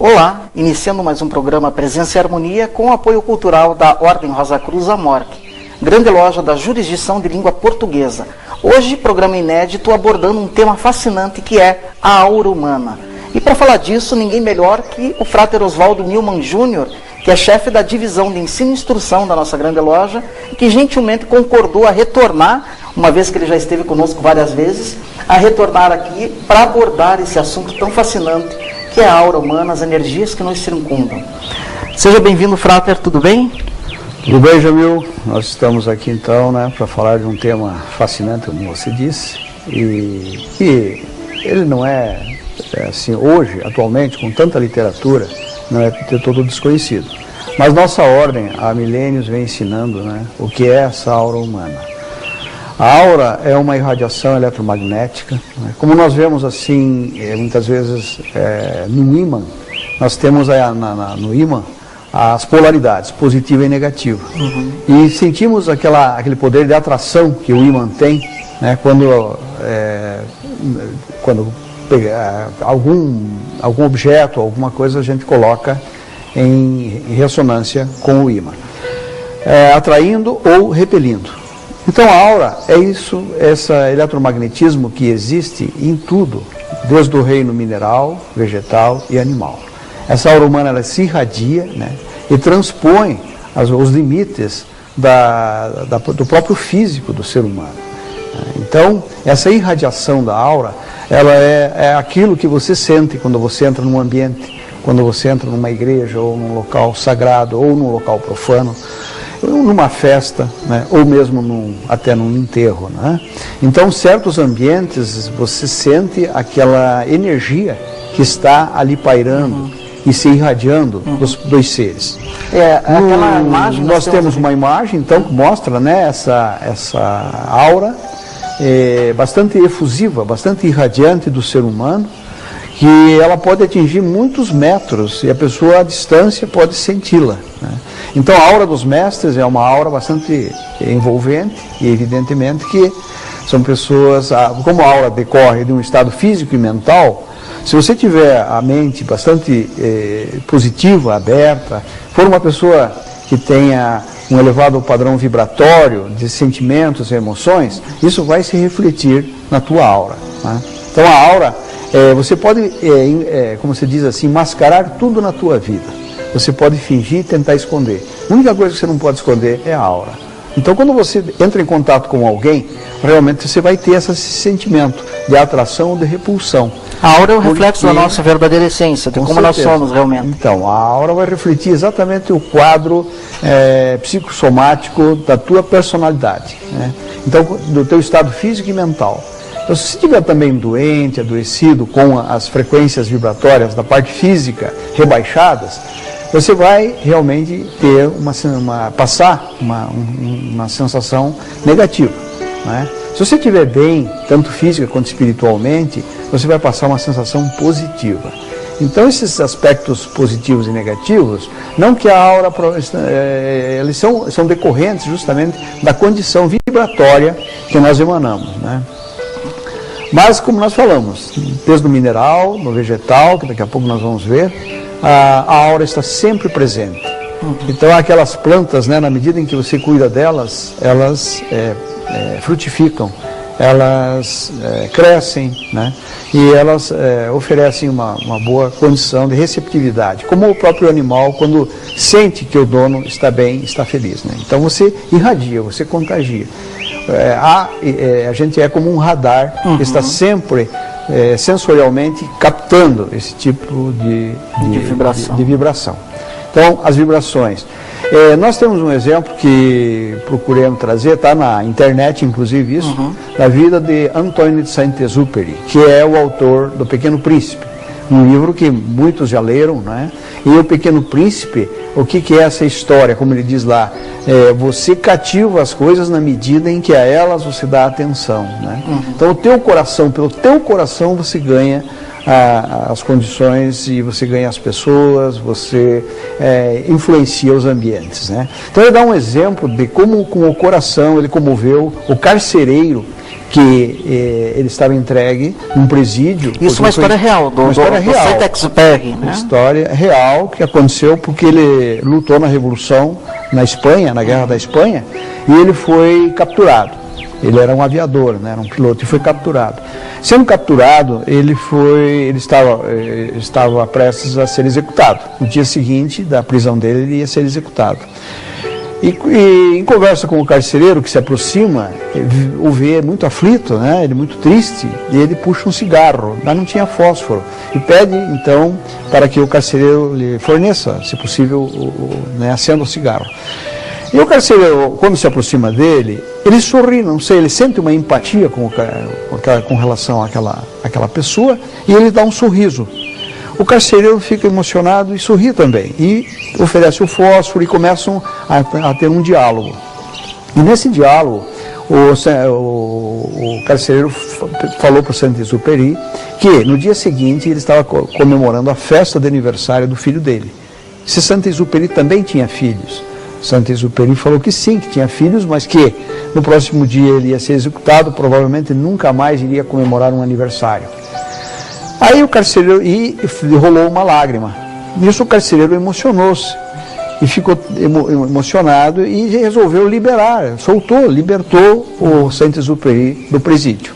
Olá, iniciando mais um programa Presença e Harmonia com o apoio cultural da Ordem Rosa Cruz Amorque, grande loja da jurisdição de língua portuguesa. Hoje, programa inédito abordando um tema fascinante que é a aura humana. E para falar disso, ninguém melhor que o Frater Oswaldo Newman Jr., que é chefe da divisão de ensino e instrução da nossa grande loja, e que gentilmente concordou a retornar, uma vez que ele já esteve conosco várias vezes, a retornar aqui para abordar esse assunto tão fascinante que é a aura humana, as energias que nos circundam. Seja bem-vindo, Frater, tudo bem? Tudo bem, Jamil? Nós estamos aqui então, para falar de um tema fascinante, como você disse, e que ele não é assim, hoje, atualmente, com tanta literatura, não é de todo desconhecido. Mas nossa ordem, há milênios, vem ensinando o que é essa aura humana. A aura é uma irradiação eletromagnética. Como nós vemos assim, muitas vezes no ímã, nós temos no ímã as polaridades, positiva e negativa. E sentimos aquele poder de atração que o ímã tem, quando algum objeto, alguma coisa a gente coloca em ressonância com o ímã, atraindo ou repelindo. Então a aura é isso, esse eletromagnetismo que existe em tudo, desde o reino mineral, vegetal e animal. Essa aura humana ela se irradia e transpõe os limites do próprio físico do ser humano. Então essa irradiação da aura, ela é aquilo que você sente quando você entra num ambiente, quando você entra numa igreja ou num local sagrado ou num local profano, numa festa, ou mesmo até num enterro. Então, certos ambientes, você sente aquela energia que está ali pairando e se irradiando dos dois seres. Aquela imagem nós temos uma imagem, então, que mostra essa aura bastante efusiva, bastante irradiante do ser humano, que ela pode atingir muitos metros e a pessoa à distância pode senti-la. Então a aura dos mestres é uma aura bastante envolvente e evidentemente que são pessoas, como a aura decorre de um estado físico e mental, se você tiver a mente bastante positiva, aberta, for uma pessoa que tenha um elevado padrão vibratório de sentimentos e emoções, isso vai se refletir na tua aura. Então a aura, você pode, como se diz assim, mascarar tudo na tua vida. Você pode fingir e tentar esconder. A única coisa que você não pode esconder é a aura. Então quando você entra em contato com alguém, realmente você vai ter esse sentimento de atração ou de repulsão. A aura é o reflexo da nossa verdadeira essência, de como nós somos realmente. Então, a aura vai refletir exatamente o quadro psicossomático da tua personalidade. Então, do teu estado físico e mental. Então, se você estiver também doente, adoecido, com as frequências vibratórias da parte física rebaixadas, você vai realmente ter passar uma sensação negativa. Se você estiver bem, tanto física quanto espiritualmente, você vai passar uma sensação positiva. Então, esses aspectos positivos e negativos, não que a aura, eles são decorrentes justamente da condição vibratória que nós emanamos. Mas, como nós falamos, desde o mineral, no vegetal, que daqui a pouco nós vamos ver, a aura está sempre presente. Então, aquelas plantas, na medida em que você cuida delas, elas frutificam, elas crescem, e elas oferecem uma boa condição de receptividade, como o próprio animal quando sente que o dono está bem, está feliz. Então, você irradia, você contagia. A gente é como um radar que está sempre sensorialmente captando esse tipo de vibração. Então, as vibrações. Nós temos um exemplo que procuremos trazer, está na internet, inclusive isso, da vida de Antoine de Saint-Exupéry, que é o autor do Pequeno Príncipe, um livro que muitos já leram, né? E o Pequeno Príncipe, o que é essa história? Como ele diz lá, você cativa as coisas na medida em que a elas você dá atenção, né? Então, pelo teu coração você ganha as condições e você ganha as pessoas, você influencia os ambientes, né? Então ele dá um exemplo de como com o coração ele comoveu o carcereiro que ele estava entregue num presídio. Isso é uma história real, do Saint-Exupéry, né? Uma história real que aconteceu porque ele lutou na Revolução na Espanha, na Guerra da Espanha, e ele foi capturado. Ele era um aviador, né? Era um piloto, e foi capturado. Sendo capturado, ele estava prestes a ser executado. No dia seguinte da prisão dele, ele ia ser executado. E em conversa com o carcereiro que se aproxima, o vê muito aflito, né? Ele muito triste, e ele puxa um cigarro, mas não tinha fósforo, e pede então para que o carcereiro lhe forneça, se possível, acenda o cigarro. E o carcereiro, quando se aproxima dele, ele sorri, não sei, ele sente uma empatia com relação àquela pessoa, e ele dá um sorriso. O carcereiro fica emocionado e sorri também, e oferece o fósforo e começam a ter um diálogo. E nesse diálogo, o carcereiro falou para o Saint-Exupéry que no dia seguinte ele estava comemorando a festa de aniversário do filho dele. Se Saint-Exupéry também tinha filhos. Saint-Exupéry falou que sim, que tinha filhos, mas que no próximo dia ele ia ser executado, provavelmente nunca mais iria comemorar um aniversário. Aí o carcereiro, e rolou uma lágrima. Nisso o carcereiro emocionou-se e ficou emocionado e resolveu libertou o Saint-Exupéry do presídio.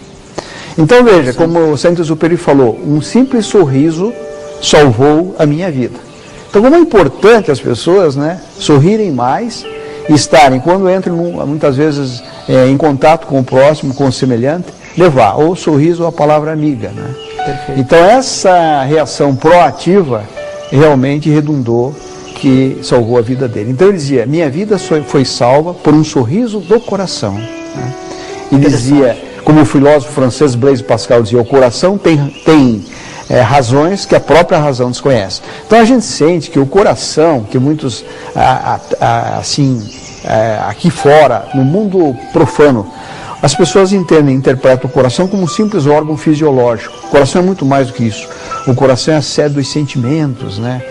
Então veja, como o Saint-Exupéry falou, um simples sorriso salvou a minha vida. Então, como é importante as pessoas, né, sorrirem mais e estarem, quando entram muitas vezes em contato com o próximo, com o semelhante, levar ou o sorriso ou a palavra amiga, né? Perfeito. Então, essa reação proativa realmente redundou que salvou a vida dele. Então, ele dizia, minha vida foi salva por um sorriso do coração, né? E dizia, como o filósofo francês Blaise Pascal dizia, o coração tem razões que a própria razão desconhece. Então a gente sente que o coração, que muitos aqui fora, no mundo profano, as pessoas interpretam o coração como um simples órgão fisiológico. O coração é muito mais do que isso. O coração é a sede dos sentimentos, né?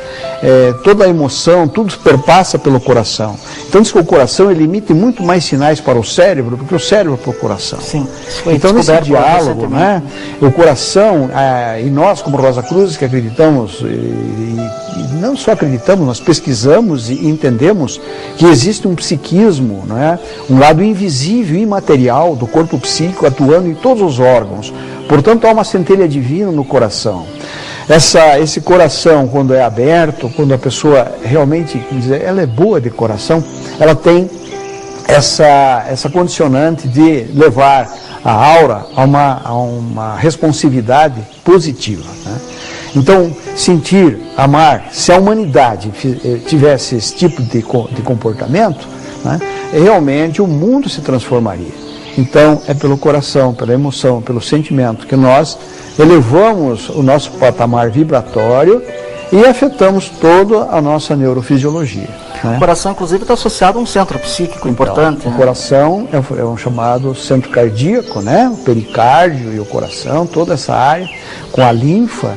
Toda a emoção, tudo perpassa pelo coração. Então diz que o coração ele emite muito mais sinais para o cérebro do que o cérebro para o coração. Sim. Então nesse diálogo, né, o coração, e nós como Rosa Cruz que acreditamos, e não só acreditamos, nós pesquisamos e entendemos que existe um psiquismo, né, um lado invisível e imaterial do corpo psíquico atuando em todos os órgãos. Portanto, há uma centelha divina no coração. Esse coração, quando é aberto, quando a pessoa realmente, ela é boa de coração, ela tem essa condicionante de levar a aura a uma responsividade positiva, né? Então, sentir, amar, se a humanidade tivesse esse tipo de comportamento, né, realmente o mundo se transformaria. Então, é pelo coração, pela emoção, pelo sentimento que nós elevamos o nosso patamar vibratório e afetamos toda a nossa neurofisiologia, né? O coração, inclusive, está associado a um centro psíquico importante. Então, o coração é um chamado centro cardíaco, né? O pericárdio e o coração, toda essa área, com a linfa,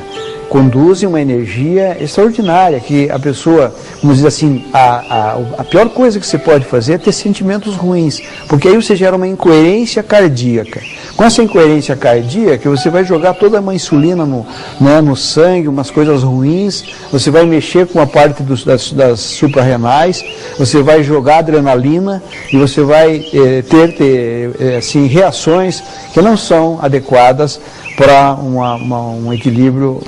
conduzem uma energia extraordinária, que a pessoa, como diz assim, a pior coisa que você pode fazer é ter sentimentos ruins, porque aí você gera uma incoerência cardíaca. Com essa incoerência cardíaca, você vai jogar toda uma insulina no sangue, umas coisas ruins, você vai mexer com a parte das suprarrenais, você vai jogar adrenalina e você vai ter assim, reações que não são adequadas para um equilíbrio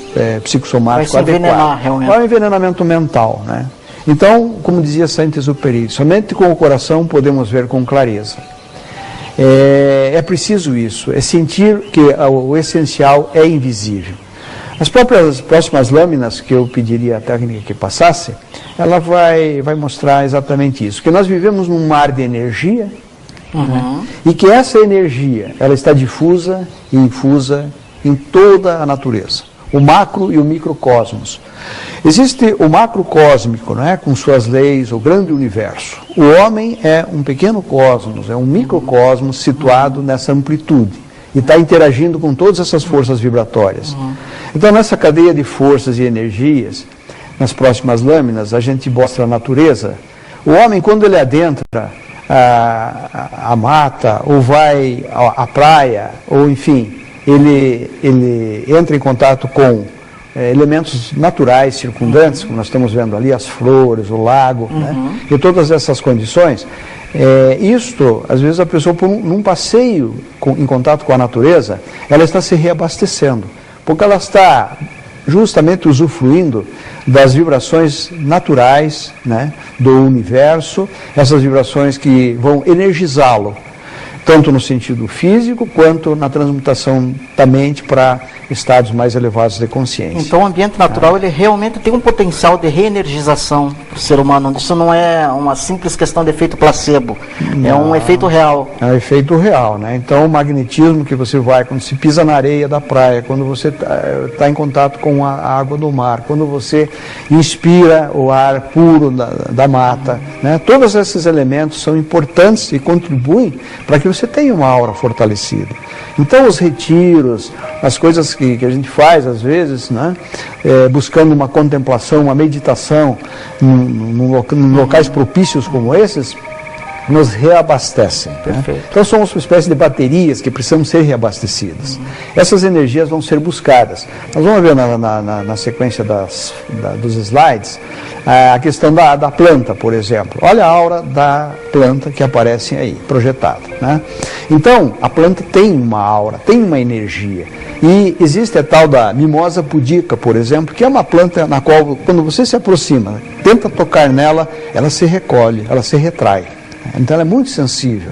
psicossomático adequado. É um envenenamento mental, né? Então, como dizia Saint-Exupéry, somente com o coração podemos ver com clareza. É preciso isso, é sentir que o essencial é invisível. As próximas lâminas que eu pediria à técnica que passasse, ela vai mostrar exatamente isso, que nós vivemos num mar de energia, né? E que essa energia, ela está difusa e infusa em toda a natureza, o macro e o microcosmos. Existe o macrocósmico, né, com suas leis, o grande universo. O homem é um pequeno cosmos, é um microcosmos situado nessa amplitude e está interagindo com todas essas forças vibratórias. Então, nessa cadeia de forças e energias, nas próximas lâminas, a gente mostra a natureza. O homem, quando ele adentra a mata, ou vai à praia, ou enfim, ele entra em contato com elementos naturais circundantes, como nós estamos vendo ali, as flores, o lago, né? E todas essas condições. Isto, às vezes a pessoa, num passeio em contato com a natureza, ela está se reabastecendo, porque ela está justamente usufruindo das vibrações naturais, né, do universo, essas vibrações que vão energizá-lo, tanto no sentido físico, quanto na transmutação da mente para estados mais elevados de consciência. Então o ambiente natural, ele realmente tem um potencial de reenergização para o ser humano. Isso não é uma simples questão de efeito placebo, é um efeito real. É um efeito real, né? Então o magnetismo que você vai, quando se pisa na areia da praia, quando você está em contato com a água do mar, quando você inspira o ar puro da mata, né? Todos esses elementos são importantes e contribuem para que você tenha uma aura fortalecida. Então os retiros, as coisas que a gente faz às vezes, né, buscando uma contemplação, uma meditação, em locais propícios como esses, nos reabastecem. Né? Então somos uma espécie de baterias que precisam ser reabastecidas. Essas energias vão ser buscadas. Nós vamos ver na sequência dos slides a questão da planta, por exemplo. Olha a aura da planta que aparece aí, projetada. Né? Então, a planta tem uma aura, tem uma energia. E existe a tal da mimosa pudica, por exemplo, que é uma planta na qual, quando você se aproxima, tenta tocar nela, ela se recolhe, ela se retrai. Então ela é muito sensível.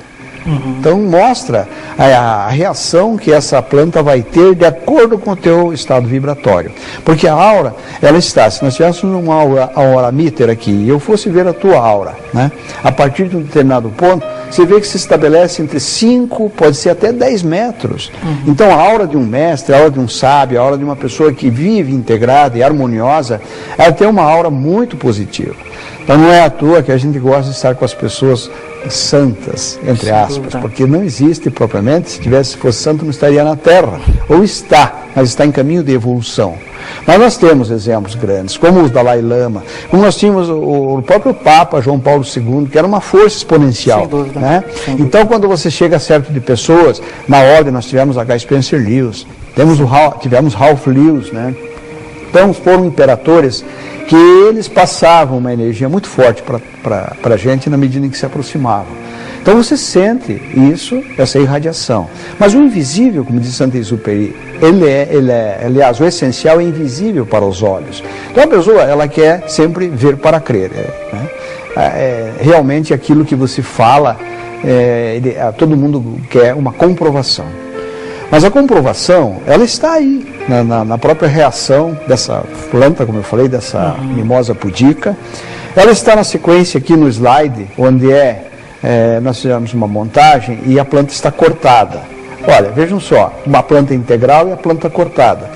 Então mostra a reação que essa planta vai ter de acordo com o teu estado vibratório. Porque a aura, ela está, se nós tivéssemos uma aura meter aqui, e eu fosse ver a tua aura, né, a partir de um determinado ponto, você vê que se estabelece entre 5, pode ser até 10 metros. Então a aura de um mestre, a aura de um sábio, a aura de uma pessoa que vive integrada e harmoniosa, ela tem uma aura muito positiva. Então não é à toa que a gente gosta de estar com as pessoas santas, entre aspas, porque não existe propriamente, se fosse santo não estaria na Terra, ou está, mas está em caminho de evolução. Mas nós temos exemplos grandes, como os Dalai Lama, como nós tínhamos o próprio Papa João Paulo II, que era uma força exponencial. Sem dúvida, né? Sem dúvida. Então quando você chega a certo de pessoas, na ordem nós tivemos H. Spencer Lewis, tivemos Ralph Lewis, né? Então foram imperadores que eles passavam uma energia muito forte para a gente na medida em que se aproximavam. Então você sente isso, essa irradiação. Mas o invisível, como diz Saint-Exupéry, aliás, o essencial é invisível para os olhos. Então a pessoa, ela quer sempre ver para crer. Né? Realmente aquilo que você fala, todo mundo quer uma comprovação. Mas a comprovação, ela está aí, na própria reação dessa planta, como eu falei, dessa mimosa pudica. Ela está na sequência aqui no slide, onde nós fizemos uma montagem e a planta está cortada. Olha, vejam só, uma planta integral e a planta cortada.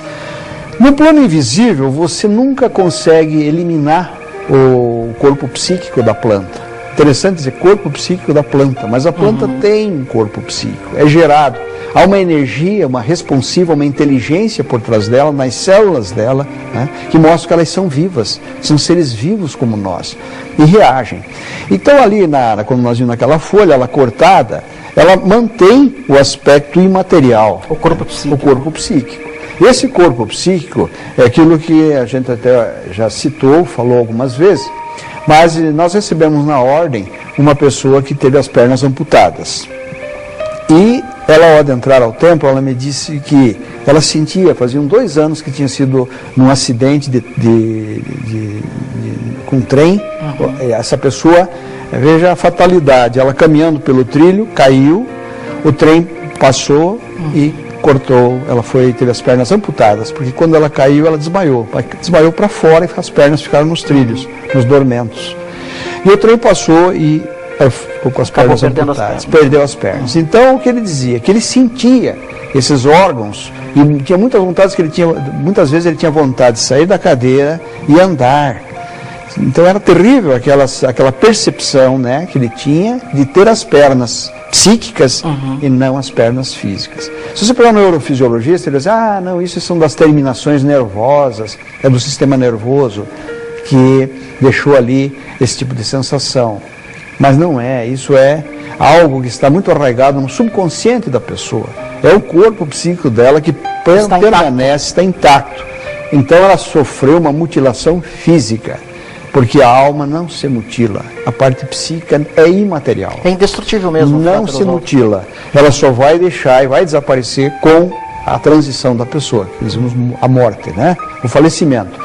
No plano invisível, você nunca consegue eliminar o corpo psíquico da planta. Interessante dizer corpo psíquico da planta, mas a planta tem um corpo psíquico, é gerado. Há uma energia, uma responsiva, uma inteligência por trás dela, nas células dela, né, que mostra que elas são vivas, são seres vivos como nós, e reagem. Então ali, quando nós vimos naquela folha, ela cortada, ela mantém o aspecto imaterial. O corpo psíquico. O corpo psíquico. Esse corpo psíquico é aquilo que a gente até já citou, falou algumas vezes, mas nós recebemos na ordem uma pessoa que teve as pernas amputadas. E ela, ao adentrar ao templo, ela me disse que ela sentia, faziam 2 anos que tinha sido num acidente com trem. Essa pessoa, veja a fatalidade, ela caminhando pelo trilho, caiu, o trem passou e cortou, teve as pernas amputadas, porque quando ela caiu, ela desmaiou para fora e as pernas ficaram nos trilhos, nos dormentos. E o trem passou e ela ficou com as pernas amputadas, perdeu as pernas. Então, o que ele dizia? Que ele sentia esses órgãos e tinha muitas vontades muitas vezes ele tinha vontade de sair da cadeira e andar. Então era terrível aquela percepção, né, que ele tinha de ter as pernas psíquicas e não as pernas físicas. Se você pegar um neurofisiologista, ele diz, não, isso são das terminações nervosas, é do sistema nervoso que deixou ali esse tipo de sensação. Mas não é, isso é algo que está muito arraigado no subconsciente da pessoa. É o corpo psíquico dela que permanece, está intacto. Então ela sofreu uma mutilação física. Porque a alma não se mutila, a parte psíquica é imaterial. É indestrutível mesmo. Não se mutila, ela só vai deixar e vai desaparecer com a transição da pessoa, que dizemos a morte, né? O falecimento.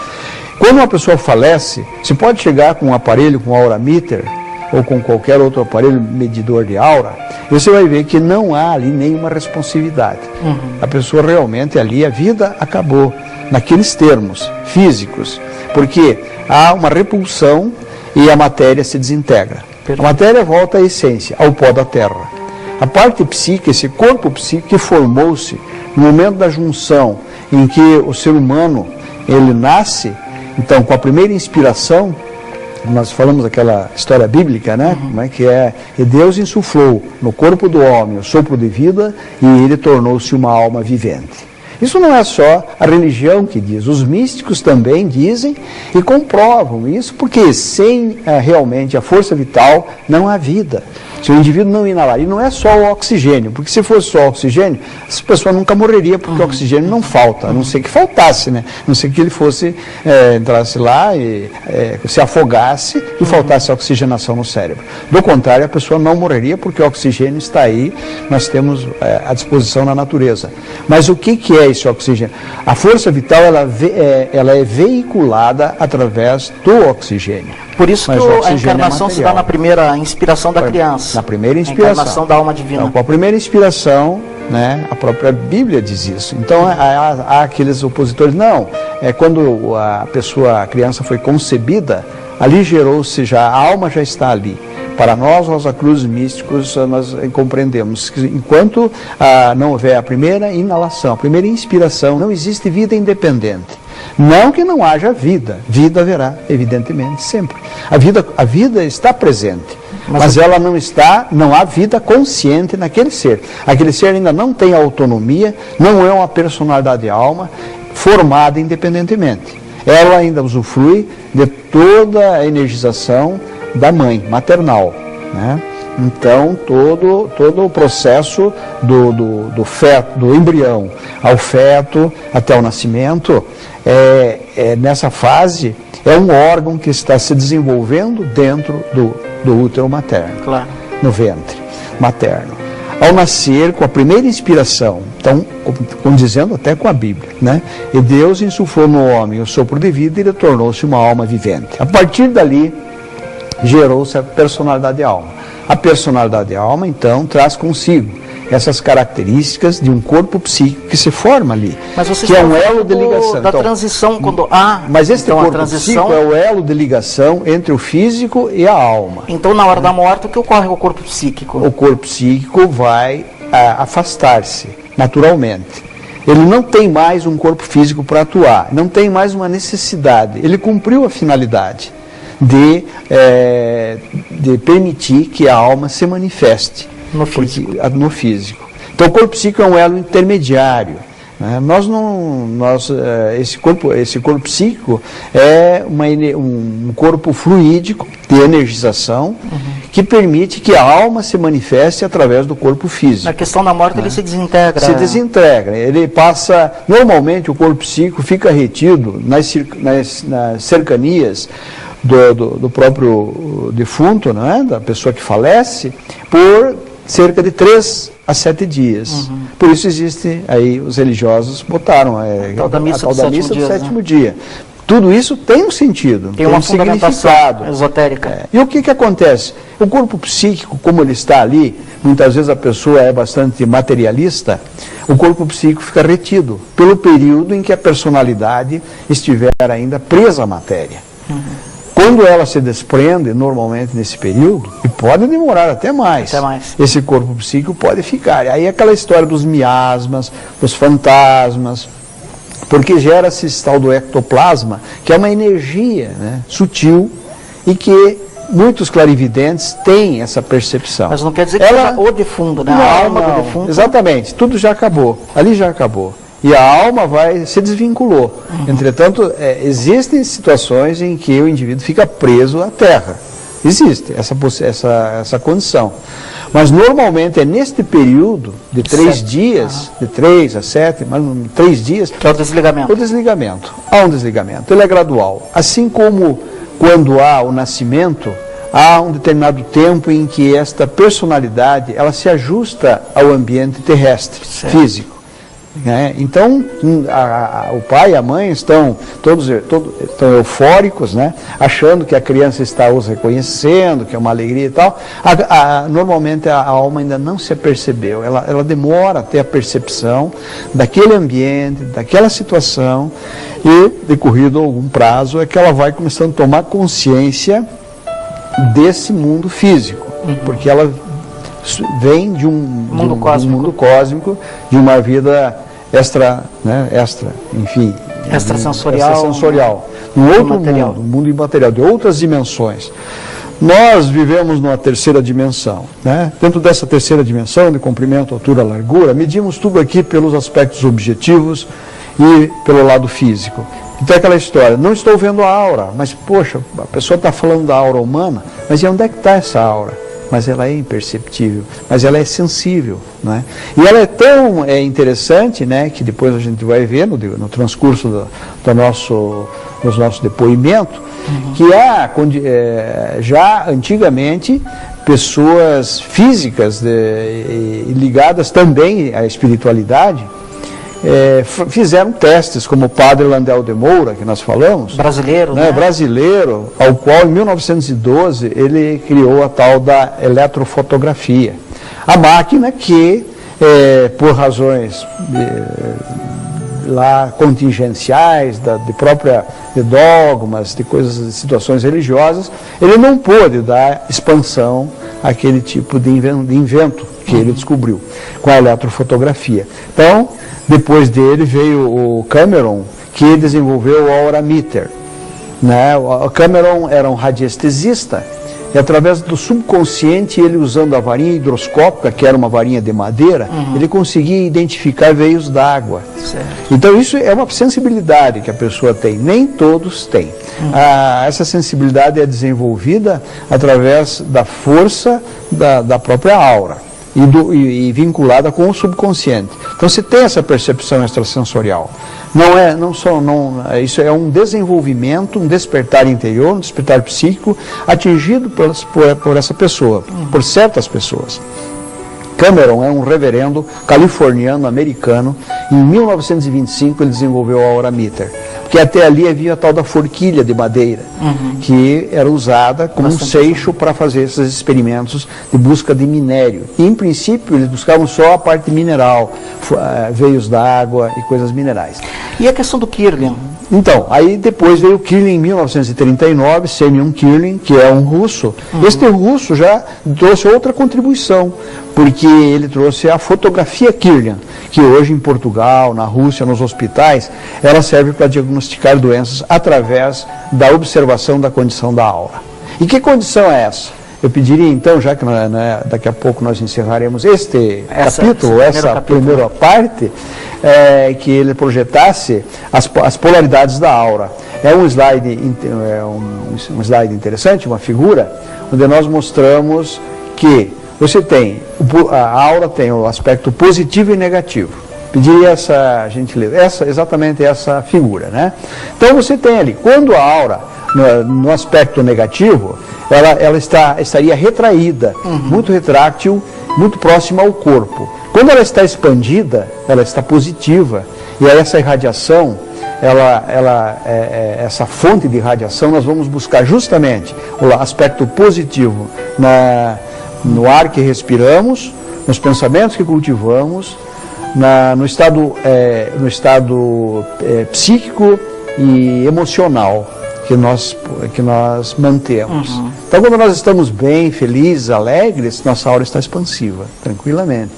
Quando uma pessoa falece, se pode chegar com um aparelho, com aura meter, ou com qualquer outro aparelho medidor de aura, você vai ver que não há ali nenhuma responsividade. A pessoa realmente ali, a vida acabou, naqueles termos físicos, porque há uma repulsão e a matéria se desintegra. A matéria volta à essência, ao pó da terra. A parte psíquica, esse corpo psíquico que formou-se no momento da junção em que o ser humano, ele nasce, então com a primeira inspiração, nós falamos aquela história bíblica, né? Como é que é? E Deus insuflou no corpo do homem o sopro de vida e ele tornou-se uma alma vivente. Isso não é só a religião que diz, os místicos também dizem e comprovam isso, porque sem realmente a força vital não há vida. Se o indivíduo não inalar, e não é só o oxigênio, porque se fosse só o oxigênio, essa pessoa nunca morreria, porque o oxigênio não falta, a não ser que faltasse, né? A não ser que ele fosse, entrasse lá e se afogasse e faltasse a oxigenação no cérebro. Do contrário, a pessoa não morreria, porque o oxigênio está aí, nós temos à disposição na natureza. Mas o que é esse oxigênio? A força vital, ela é veiculada através do oxigênio. Por isso que a encarnação se dá na primeira inspiração da criança. Na primeira inspiração. A encarnação da alma divina. Então, com a primeira inspiração, né, a própria Bíblia diz isso. Então, há aqueles opositores, não, quando a criança foi concebida, ali gerou-se já, a alma já está ali. Para nós, Rosa Cruz místicos, nós compreendemos que enquanto não houver a primeira inalação, a primeira inspiração, não existe vida independente. Não que não haja vida, vida haverá, evidentemente, sempre. A vida está presente, mas ela não há vida consciente naquele ser. Aquele ser ainda não tem autonomia, não é uma personalidade alma formada independentemente. Ela ainda usufrui de toda a energização da mãe, maternal, né? Então, todo o processo do feto, do embrião ao feto, até o nascimento, nessa fase, é um órgão que está se desenvolvendo dentro do útero materno, claro, no ventre materno. Ao nascer, com a primeira inspiração, então, condizendo até com a Bíblia, né? E Deus insuflou no homem o sopro de vida e ele tornou-se uma alma vivente. A partir dali, gerou-se a personalidade alma. A personalidade alma, então, traz consigo essas características de um corpo psíquico que se forma ali, que é um elo de ligação. Da transição, quando há... Mas esse corpo psíquico é o elo de ligação entre o físico e a alma. Então, na hora da morte, o que ocorre com o corpo psíquico? O corpo psíquico vai afastar-se, naturalmente. Ele não tem mais um corpo físico para atuar, não tem mais uma necessidade. Ele cumpriu a finalidade de permitir que a alma se manifeste no físico. Então o corpo psíquico é um elo intermediário, né? Esse corpo psíquico é um corpo fluídico de energização que permite que a alma se manifeste através do corpo físico. Na questão da morte, ele se desintegra. Se desintegra. Ele passa... Normalmente o corpo psíquico fica retido nas cercanias do próprio defunto, né, da pessoa que falece, por cerca de 3 a 7 dias. Por isso existe, aí os religiosos botaram a tal da missa do sétimo dia. Tudo isso tem um sentido, tem uma significado esotérica. E o que acontece? O corpo psíquico, como ele está ali, muitas vezes a pessoa é bastante materialista, o corpo psíquico fica retido pelo período em que a personalidade estiver ainda presa à matéria. Quando ela se desprende, normalmente nesse período, e pode demorar até mais, esse corpo psíquico pode ficar. Aí aquela história dos miasmas, dos fantasmas, porque gera-se esse tal do ectoplasma, que é uma energia, né, sutil, e que muitos clarividentes têm essa percepção. Mas não quer dizer que seja o defunto, né? A alma do defunto. Exatamente, tudo já acabou, ali já acabou. E a alma se desvinculou. Entretanto, existem situações em que o indivíduo fica preso à terra. Existe essa condição. Mas normalmente é neste período de 3 dias, de 3 a 7, mas 3 dias... É o desligamento. O desligamento. Há um desligamento. Ele é gradual. Assim como quando há o nascimento, há um determinado tempo em que esta personalidade ela se ajusta ao ambiente terrestre, físico. Então, o pai e a mãe estão todos estão eufóricos, né? Achando que a criança está os reconhecendo, que é uma alegria e tal. Normalmente a alma ainda não se apercebeu, ela demora a ter a percepção daquele ambiente, daquela situação, e decorrido algum prazo é que ela vai começando a tomar consciência desse mundo físico, porque ela vem de um mundo cósmico, de uma vida extrasensorial, num outro mundo, um mundo imaterial, de outras dimensões. Nós vivemos numa terceira dimensão, né? Dentro dessa terceira dimensão, de comprimento, altura, largura, medimos tudo aqui pelos aspectos objetivos e pelo lado físico. Então é aquela história, não estou vendo a aura, mas poxa, a pessoa está falando da aura humana, mas e onde é que está essa aura? Mas ela é imperceptível, mas ela é sensível, né? E ela é tão interessante, né, que depois a gente vai ver no transcurso do nosso depoimento, que há já antigamente pessoas físicas ligadas também à espiritualidade, fizeram testes, como o padre Landel de Moura, que nós falamos, brasileiro, né? Brasileiro, ao qual em 1912 ele criou a tal da eletrofotografia, a máquina que por razões lá contingenciais, de dogmas, de situações religiosas, ele não pôde dar expansão àquele tipo de invento que ele descobriu com a eletrofotografia. Então, depois dele veio o Cameron, que desenvolveu o aurameter, né? O Cameron era um radiestesista, e através do subconsciente, ele usando a varinha hidroscópica, que era uma varinha de madeira, ele conseguia identificar veios d'água. Então isso é uma sensibilidade que a pessoa tem, nem todos têm. Essa sensibilidade é desenvolvida através da força da própria aura. E vinculada com o subconsciente. Então você tem essa percepção extrasensorial. Isso é um desenvolvimento, um despertar interior, um despertar psíquico atingido por essa pessoa, por certas pessoas. Cameron é um reverendo californiano americano. Em 1925 ele desenvolveu a aurameter, porque até ali havia a tal da forquilha de madeira, que era usada como um seixo para fazer esses experimentos de busca de minério. E, em princípio, eles buscavam só a parte mineral, veios d'água e coisas minerais. E a questão do Kirlian? Então, aí depois veio o Kirlian em 1939, Semyon Kirlian, que é um russo. Este russo já trouxe outra contribuição, porque ele trouxe a fotografia Kirlian, que hoje em Portugal, na Rússia, nos hospitais, ela serve para diagnosticar doenças através da observação da condição da aura. E que condição é essa? Eu pediria então, já que daqui a pouco nós encerraremos essa primeira parte, que ele projetasse as polaridades da aura. É um slide interessante, uma figura, onde nós mostramos que você tem, a aura tem o aspecto positivo e negativo. Pediria essa gentileza, exatamente essa figura, né? Então você tem ali, quando a aura, no aspecto negativo, ela estaria retraída, muito retrátil, muito próxima ao corpo. Quando ela está expandida, ela está positiva, e essa irradiação essa fonte de radiação, nós vamos buscar justamente o aspecto positivo no ar que respiramos, nos pensamentos que cultivamos, no estado psíquico e emocional que nós mantemos. Uhum. Então, quando nós estamos bem, felizes, alegres, nossa aura está expansiva, tranquilamente.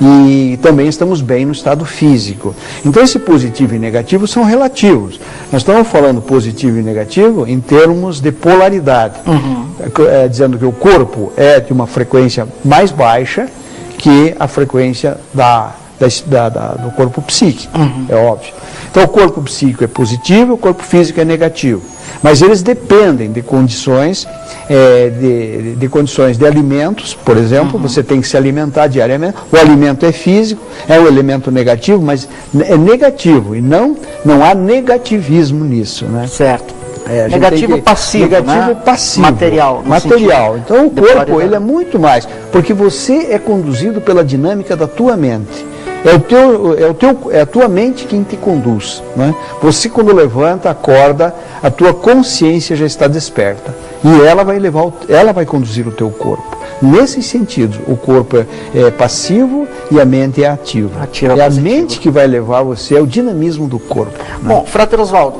E também estamos bem no estado físico. Então, esse positivo e negativo são relativos. Nós estamos falando positivo e negativo em termos de polaridade. Uhum. Dizendo que o corpo é de uma frequência mais baixa que a frequência do corpo psíquico, é óbvio. Então, o corpo psíquico é positivo, o corpo físico é negativo. Mas eles dependem de condições de condições de alimentos, por exemplo, você tem que se alimentar diariamente. O alimento é físico, é um elemento negativo, mas é negativo e não há negativismo nisso, né? Certo. Negativo passivo, negativo, né? passivo, material. Então o corpo ele é muito mais, porque você é conduzido pela dinâmica da tua mente. É a tua mente quem te conduz, né? Você, quando levanta, acorda, a tua consciência já está desperta e ela vai conduzir o teu corpo. Nesses sentidos, o corpo é passivo e a mente é ativa. É a mente que vai levar você ao dinamismo do corpo, né? Bom, Frater Oswaldo,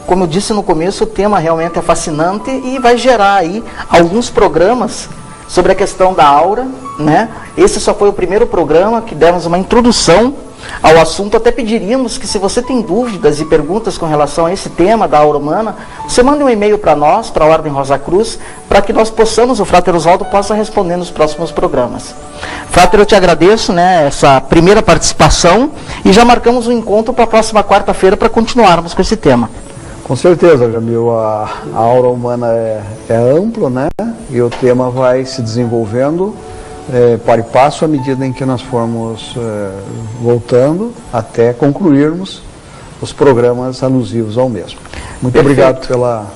como eu disse no começo, o tema realmente é fascinante e vai gerar aí alguns programas sobre a questão da aura, né? Esse só foi o primeiro programa que demos uma introdução ao assunto. Até pediríamos que, se você tem dúvidas e perguntas com relação a esse tema da aura humana, você mande um e-mail para nós, para a Ordem Rosa Cruz, para que nós possamos, o Frater Oswaldo possa responder nos próximos programas. Frater, eu te agradeço, né, essa primeira participação, e já marcamos um encontro para a próxima quarta-feira para continuarmos com esse tema. Com certeza, Jamil, a aura humana é amplo, né? E o tema vai se desenvolvendo para e passo à medida em que nós formos voltando até concluirmos os programas alusivos ao mesmo. Muito Perfeito. Obrigado pela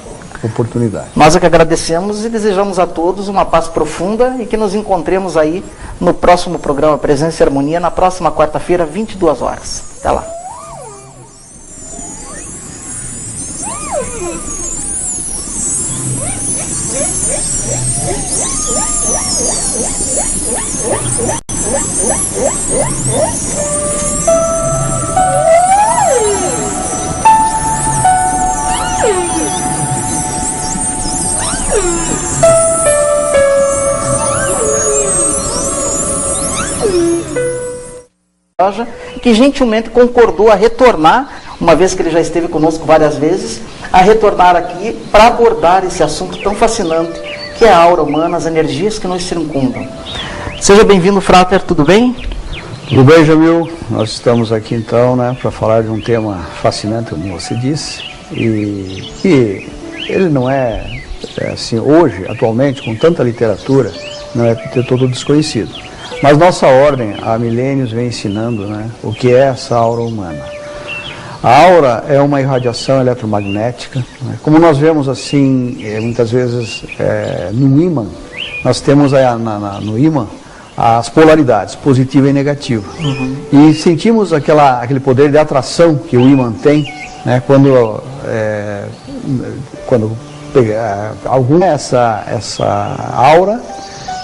oportunidade. Nós é que agradecemos e desejamos a todos uma paz profunda e que nos encontremos aí no próximo programa Presença e Harmonia, na próxima quarta-feira, 22 horas. Até lá. Que gentilmente concordou a retornar, uma vez que ele já esteve conosco várias vezes, a retornar aqui para abordar esse assunto tão fascinante que é a aura humana, as energias que nos circundam. Seja bem-vindo, Frater, tudo bem? Tudo bem, Jamil? Nós estamos aqui então, né, para falar de um tema fascinante, como você disse, e que ele não é assim, hoje, atualmente, com tanta literatura, não é de todo desconhecido. Mas nossa ordem, há milênios, vem ensinando, né, o que é essa aura humana. A aura é uma irradiação eletromagnética, né? Como nós vemos assim, muitas vezes no ímã, nós temos no ímã as polaridades, positiva e negativa. E sentimos aquele poder de atração que o ímã tem, né, quando essa aura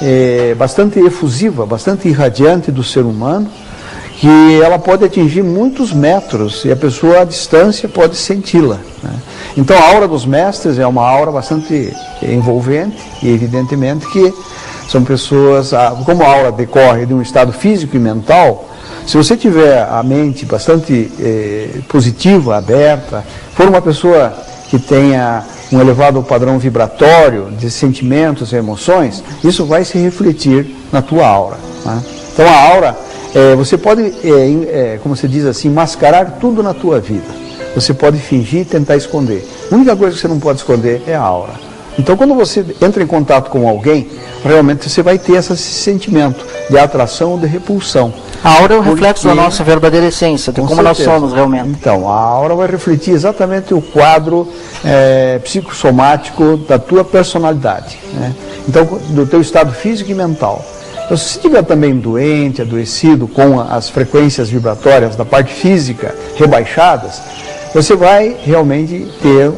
é bastante efusiva, bastante irradiante do ser humano, que ela pode atingir muitos metros e a pessoa à distância pode senti-la, né? Então a aura dos mestres é uma aura bastante envolvente e evidentemente que são pessoas, como a aura decorre de um estado físico e mental, se você tiver a mente bastante positiva, aberta, for uma pessoa que tenha um elevado padrão vibratório de sentimentos e emoções, isso vai se refletir na tua aura, né? Então a aura, você pode, como se diz assim, mascarar tudo na tua vida. Você pode fingir e tentar esconder. A única coisa que você não pode esconder é a aura. Então quando você entra em contato com alguém, realmente você vai ter esse sentimento de atração ou de repulsão. A aura é o reflexo da nossa verdadeira essência, de como nós somos realmente. Então, a aura vai refletir exatamente o quadro psicossomático da tua personalidade, né? Então, do teu estado físico e mental. Então, se você estiver também doente, adoecido, com as frequências vibratórias da parte física rebaixadas, você vai realmente ter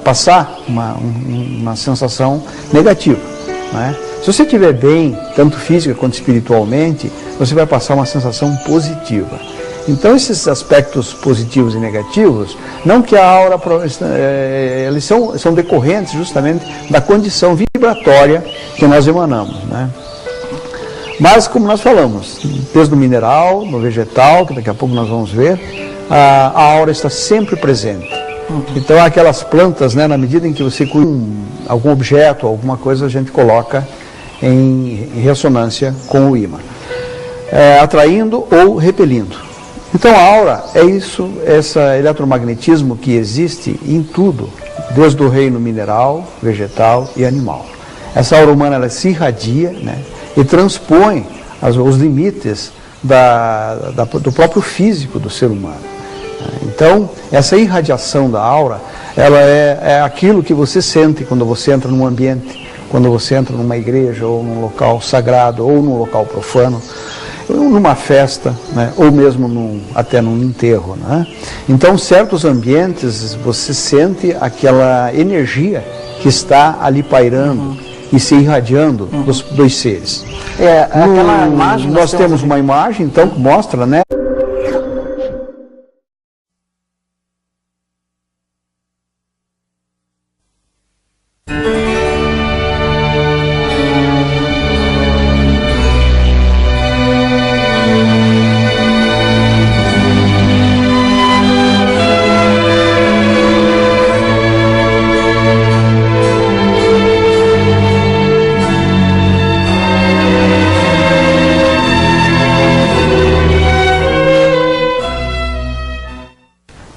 passar uma sensação negativa, né? Se você estiver bem, tanto física quanto espiritualmente, você vai passar uma sensação positiva. Então, esses aspectos positivos e negativos, não que a aura, eles são decorrentes justamente da condição vibratória que nós emanamos, né? Mas, como nós falamos, desde o mineral, no vegetal, que daqui a pouco nós vamos ver, a aura está sempre presente. Então, aquelas plantas, né, na medida em que você cuida algum objeto, alguma coisa, a gente coloca em ressonância com o ímã, atraindo ou repelindo. Então, a aura é isso, esse eletromagnetismo que existe em tudo, desde o reino mineral, vegetal e animal. Essa aura humana, ela se irradia, né, e transpõe os limites do próprio físico do ser humano. Então, essa irradiação da aura, ela é aquilo que você sente quando você entra num ambiente, quando você entra numa igreja, ou num local sagrado, ou num local profano, ou numa festa, né, ou mesmo até num enterro, né? Então, certos ambientes, você sente aquela energia que está ali pairando e se irradiando dos seres. Aquela imagem nós temos uma imagem, então, que mostra, né?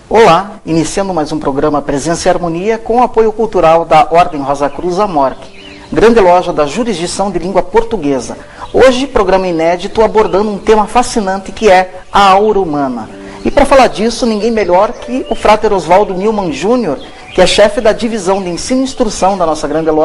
Olá, iniciando mais um programa Presença e Harmonia com o apoio cultural da Ordem Rosa Cruz Amorque, grande loja da jurisdição de língua portuguesa. Hoje, programa inédito abordando um tema fascinante que é a aura humana. E para falar disso, ninguém melhor que o Frater Oswaldo Newman Jr., que é chefe da divisão de ensino e instrução da nossa grande loja